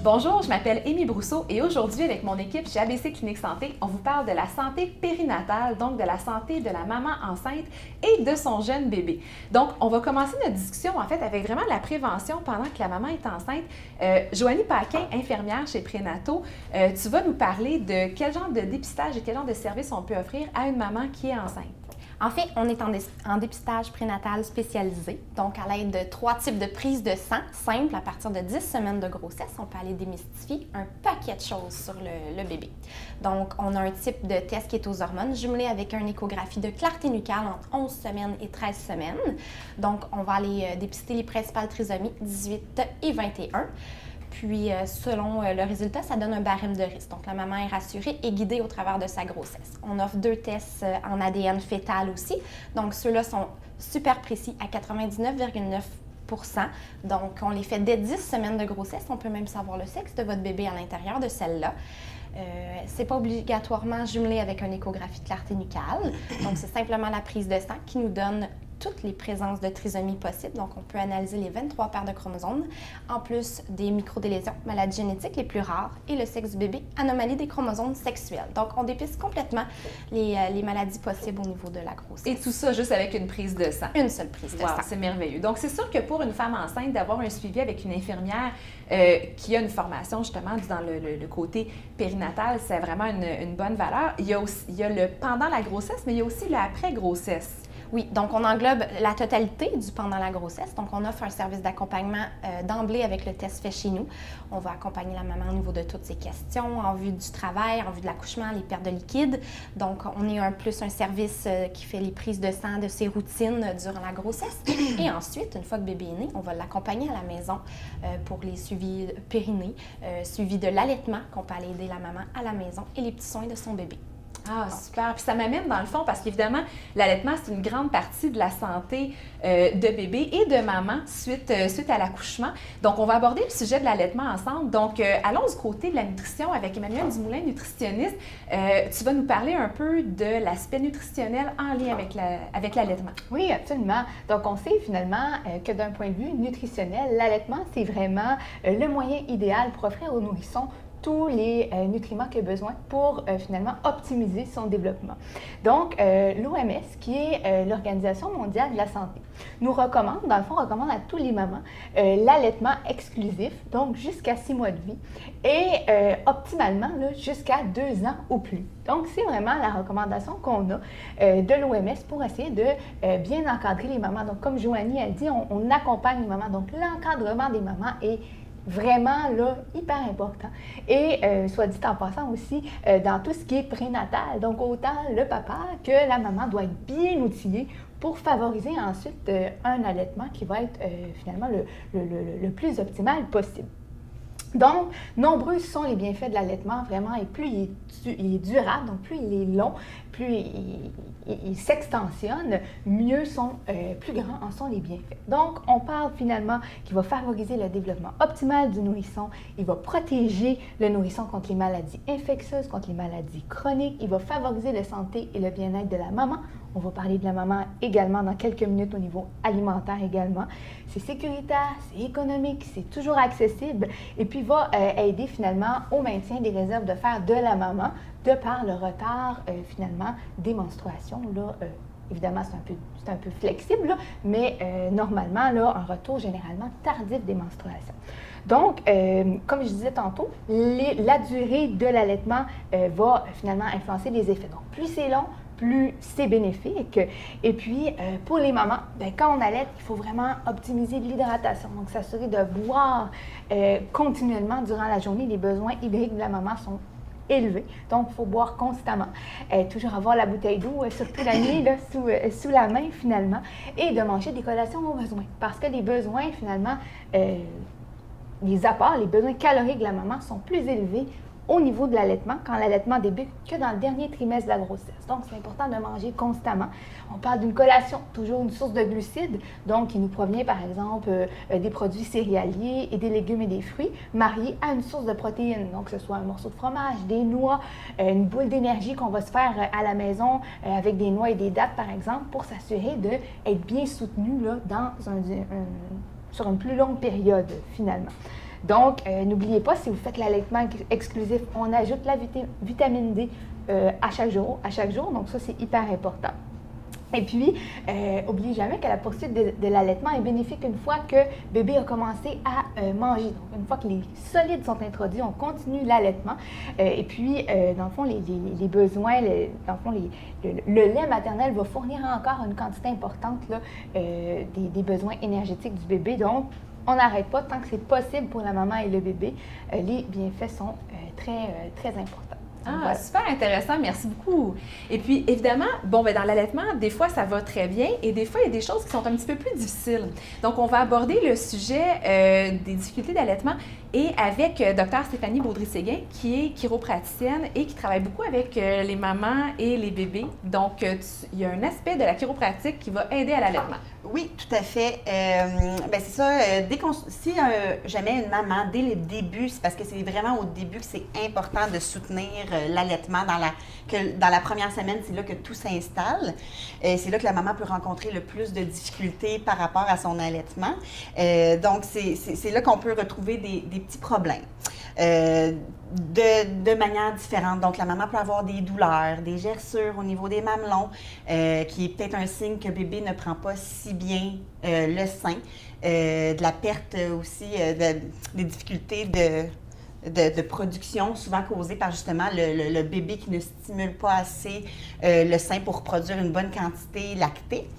Bonjour, je m'appelle Amy Brousseau et aujourd'hui, avec mon équipe chez ABC Clinique Santé, on vous parle de la santé périnatale, donc de la santé de la maman enceinte et de son jeune bébé. Donc, on va commencer notre discussion en fait avec vraiment la prévention pendant que la maman est enceinte. Joanie Paquin, infirmière chez Prénato, tu vas nous parler de quel genre de dépistage et quel genre de service on peut offrir à une maman qui est enceinte. En fait, on est en dépistage prénatal spécialisé, donc à l'aide de 3 types de prises de sang simples à partir de 10 semaines de grossesse. On peut aller démystifier un paquet de choses sur le bébé. Donc, on a un type de test qui est aux hormones, jumelé avec une échographie de clarté nucale entre 11 semaines et 13 semaines. Donc, on va aller dépister les principales trisomies 18 et 21. Puis, selon le résultat, ça donne un barème de risque. Donc, la maman est rassurée et guidée au travers de sa grossesse. On offre 2 tests en ADN fœtal aussi. Donc, ceux-là sont super précis à 99,9 %. Donc, on les fait dès 10 semaines de grossesse. On peut même savoir le sexe de votre bébé à l'intérieur de celle-là. C'est pas obligatoirement jumelé avec une échographie de clarté nucale. Donc, c'est simplement la prise de sang qui nous donne toutes les présences de trisomie possibles. Donc, on peut analyser les 23 paires de chromosomes, en plus des microdélétions, maladies génétiques les plus rares et le sexe du bébé, anomalie des chromosomes sexuels. Donc, on dépiste complètement les maladies possibles au niveau de la grossesse. Et tout ça juste avec une prise de sang. Une seule prise de sang. C'est merveilleux. Donc, c'est sûr que pour une femme enceinte, d'avoir un suivi avec une infirmière qui a une formation justement dans le côté périnatal, c'est vraiment une bonne valeur. Il y a le pendant la grossesse, mais il y a aussi le après-grossesse. Oui, donc on englobe la totalité du pendant la grossesse. Donc, on offre un service d'accompagnement d'emblée avec le test fait chez nous. On va accompagner la maman au niveau de toutes ses questions, en vue du travail, en vue de l'accouchement, les pertes de liquide. Donc, on est un service qui fait les prises de sang de ses routines durant la grossesse. Et ensuite, une fois que bébé est né, on va l'accompagner à la maison pour les suivis périnés, suivi de l'allaitement, qu'on peut aller aider la maman à la maison et les petits soins de son bébé. Ah, super. Puis ça m'amène dans le fond parce qu'évidemment, l'allaitement, c'est une grande partie de la santé de bébé et de maman suite à l'accouchement. Donc, on va aborder le sujet de l'allaitement ensemble. Donc, allons du côté de la nutrition avec Emmanuelle Dumoulin, nutritionniste. Tu vas nous parler un peu de l'aspect nutritionnel en lien avec l'allaitement. Oui, absolument. Donc, on sait finalement que d'un point de vue nutritionnel, l'allaitement, c'est vraiment le moyen idéal pour offrir aux nourrissons tous les nutriments qu'il a besoin pour finalement optimiser son développement. Donc, l'OMS, qui est l'Organisation mondiale de la santé, nous recommande, dans le fond, recommande à tous les mamans l'allaitement exclusif, donc jusqu'à 6 mois de vie, et optimalement jusqu'à 2 ans ou plus. Donc, c'est vraiment la recommandation qu'on a de l'OMS pour essayer de bien encadrer les mamans. Donc, comme Joanie a dit, on accompagne les mamans. Donc, l'encadrement des mamans est vraiment là, hyper important. Et soit dit en passant aussi, dans tout ce qui est prénatal, donc autant le papa que la maman doit être bien outillé pour favoriser ensuite un allaitement qui va être finalement le plus optimal possible. Donc, nombreux sont les bienfaits de l'allaitement, vraiment, et plus il est durable, donc plus il est long, plus il s'extensionne, plus grands en sont les bienfaits. Donc, on parle finalement qu'il va favoriser le développement optimal du nourrisson, il va protéger le nourrisson contre les maladies infectieuses, contre les maladies chroniques, il va favoriser la santé et le bien-être de la maman. On va parler de la maman également dans quelques minutes au niveau alimentaire également. C'est sécuritaire, c'est économique, c'est toujours accessible et puis va aider finalement au maintien des réserves de fer de la maman de par le retard finalement des menstruations. Là, évidemment, c'est un peu flexible, là, mais normalement, là, un retour généralement tardif des menstruations. Donc, comme je disais tantôt, la durée de l'allaitement va finalement influencer les effets. Donc, plus c'est long, plus c'est bénéfique. Et puis, pour les mamans, quand on allaite, il faut vraiment optimiser l'hydratation. Donc, s'assurer de boire continuellement durant la journée. Les besoins hydriques de la maman sont élevés. Donc, il faut boire constamment. Toujours avoir la bouteille d'eau, surtout la nuit, là, sous la main, finalement. Et de manger des collations aux besoins. Parce que les besoins, finalement, les apports, les besoins caloriques de la maman sont plus élevés au niveau de l'allaitement, quand l'allaitement débute, que dans le dernier trimestre de la grossesse. Donc, c'est important de manger constamment. On parle d'une collation, toujours une source de glucides, donc qui nous provient, par exemple, des produits céréaliers et des légumes et des fruits, mariés à une source de protéines. Donc, que ce soit un morceau de fromage, des noix, une boule d'énergie qu'on va se faire à la maison avec des noix et des dattes, par exemple, pour s'assurer d'être bien soutenu là, sur une plus longue période, finalement. Donc, n'oubliez pas, si vous faites l'allaitement exclusif, on ajoute la vitamine D à chaque jour. Donc ça, c'est hyper important. Et puis, n'oubliez jamais que la poursuite de l'allaitement est bénéfique une fois que bébé a commencé à manger. Donc, une fois que les solides sont introduits, on continue l'allaitement. Et puis, dans le fond, les besoins, dans le fond, le lait maternel va fournir encore une quantité importante là, des besoins énergétiques du bébé. Donc, on n'arrête pas tant que c'est possible pour la maman et le bébé. Les bienfaits sont très importants. Ah, voilà. Super intéressant, merci beaucoup. Et puis, évidemment, dans l'allaitement, des fois, ça va très bien et des fois, il y a des choses qui sont un petit peu plus difficiles. Donc, on va aborder le sujet des difficultés d'allaitement et avec Dr Stéphanie Baudry-Séguin, qui est chiropraticienne et qui travaille beaucoup avec les mamans et les bébés. Donc, il y a un aspect de la chiropratique qui va aider à l'allaitement. Oui, tout à fait. C'est ça, si jamais une maman, dès le début, c'est parce que c'est vraiment au début que c'est important de soutenir l'allaitement dans la première semaine, c'est là que tout s'installe. C'est là que la maman peut rencontrer le plus de difficultés par rapport à son allaitement. Donc, c'est là qu'on peut retrouver des petits problèmes. De manière différente. Donc, la maman peut avoir des douleurs, des gerçures au niveau des mamelons, qui est peut-être un signe que bébé ne prend pas si bien le sein, de la perte aussi, des difficultés de production, souvent causées par justement le bébé qui ne stimule pas assez le sein pour produire une bonne quantité lactée.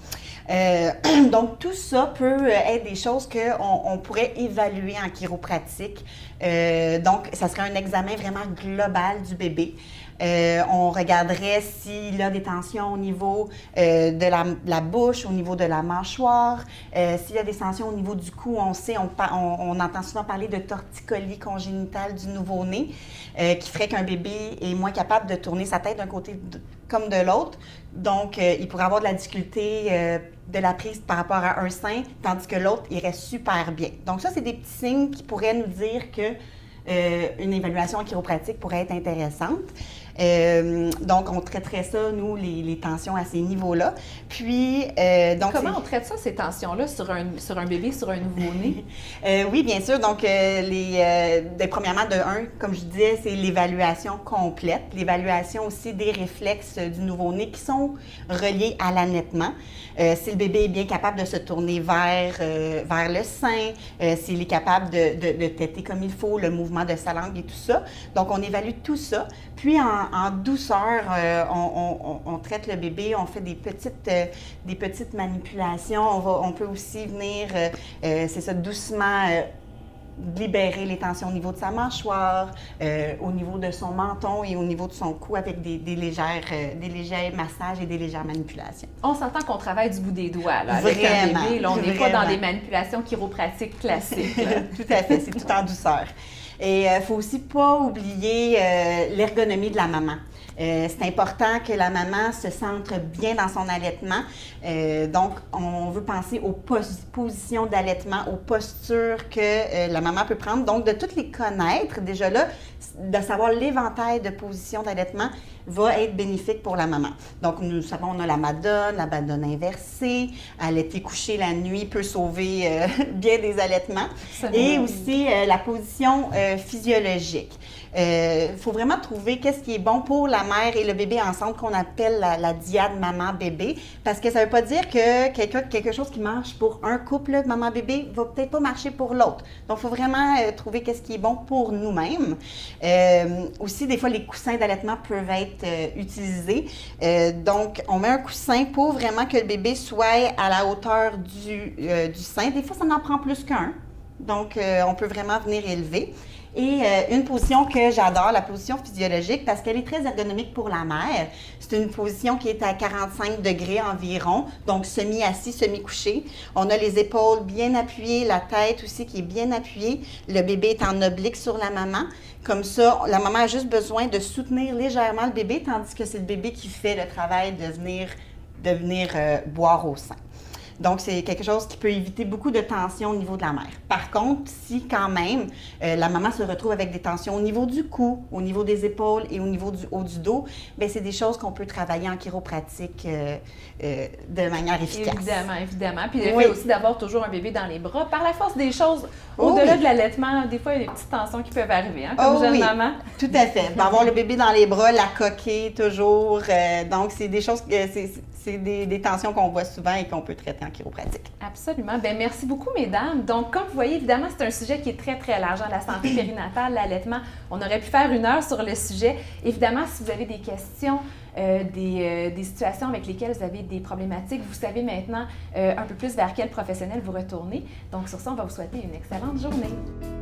Donc, tout ça peut être des choses qu'on pourrait évaluer en chiropratique. Donc, ça serait un examen vraiment global du bébé. On regarderait s'il a des tensions au niveau de la bouche, au niveau de la mâchoire, s'il y a des tensions au niveau du cou. On sait, on entend souvent parler de torticolis congénitale du nouveau-né, qui ferait qu'un bébé est moins capable de tourner sa tête d'un côté comme de l'autre. Donc, il pourrait avoir de la difficulté de la prise par rapport à un sein, tandis que l'autre irait super bien. Donc, ça, c'est des petits signes qui pourraient nous dire que une évaluation chiropratique pourrait être intéressante. Donc, on traiterait ça, nous, les tensions à ces niveaux-là. Puis, donc... Comment on traite ça, ces tensions-là, sur un bébé, sur un nouveau-né? Oui, bien sûr. Donc, premièrement, comme je disais, c'est l'évaluation complète. L'évaluation aussi des réflexes du nouveau-né qui sont reliés à l'allaitement. Si le bébé est bien capable de se tourner vers le sein, s'il est capable de téter comme il faut, le mouvement de sa langue et tout ça. Donc, on évalue tout ça. Puis, en douceur, on traite le bébé, on fait des petites manipulations. On peut aussi venir, c'est ça, doucement libérer les tensions au niveau de sa mâchoire, au niveau de son menton et au niveau de son cou avec des légers massages et des légères manipulations. On s'entend qu'on travaille du bout des doigts là, avec un bébé. Là, on n'est pas dans des manipulations chiropratiques classiques. Tout à fait, c'est tout en douceur. Et il ne faut aussi pas oublier l'ergonomie de la maman. C'est important que la maman se centre bien dans son allaitement. Donc, on veut penser aux positions d'allaitement, aux postures que la maman peut prendre. Donc, de toutes les connaître, déjà là, de savoir l'éventail de positions d'allaitement va être bénéfique pour la maman. Donc, nous savons, on a la madone inversée, allaiter couché la nuit peut sauver bien des allaitements. Et aussi la position physiologique. Faut vraiment trouver qu'est-ce qui est bon pour la mère et le bébé ensemble, qu'on appelle la dyade maman-bébé, parce que ça ne veut pas dire que quelque chose qui marche pour un couple maman-bébé va peut-être pas marcher pour l'autre. Donc, il faut vraiment trouver qu'est-ce qui est bon pour nous-mêmes. Aussi, des fois, les coussins d'allaitement peuvent être utilisés. Donc, on met un coussin pour vraiment que le bébé soit à la hauteur du sein. Des fois, ça en prend plus qu'un. Donc, on peut vraiment venir élever. Et une position que j'adore, la position physiologique, parce qu'elle est très ergonomique pour la mère. C'est une position qui est à 45 degrés environ, donc semi-assis, semi-couché. On a les épaules bien appuyées, la tête aussi qui est bien appuyée. Le bébé est en oblique sur la maman. Comme ça, la maman a juste besoin de soutenir légèrement le bébé, tandis que c'est le bébé qui fait le travail de venir boire au sein. Donc, c'est quelque chose qui peut éviter beaucoup de tensions au niveau de la mère. Par contre, si quand même la maman se retrouve avec des tensions au niveau du cou, au niveau des épaules et au niveau du haut du dos, bien, c'est des choses qu'on peut travailler en chiropratique de manière efficace. Évidemment, évidemment. Puis le Oui. fait aussi d'avoir toujours un bébé dans les bras, par la force des choses, au-delà oui. de l'allaitement, des fois, il y a des petites tensions qui peuvent arriver, hein, comme Oh jeune oui. maman. Tout à fait. Avoir le bébé dans les bras, la coquer toujours. Donc, c'est des choses, c'est des tensions qu'on voit souvent et qu'on peut traiter en chiropratique. Absolument. Bien, merci beaucoup, mesdames. Donc, comme vous voyez, évidemment, c'est un sujet qui est très, très large, hein, la santé périnatale, l'allaitement. On aurait pu faire 1 heure sur le sujet. Évidemment, si vous avez des questions, des situations avec lesquelles vous avez des problématiques, vous savez maintenant un peu plus vers quel professionnel vous retournez. Donc, sur ça, on va vous souhaiter une excellente journée.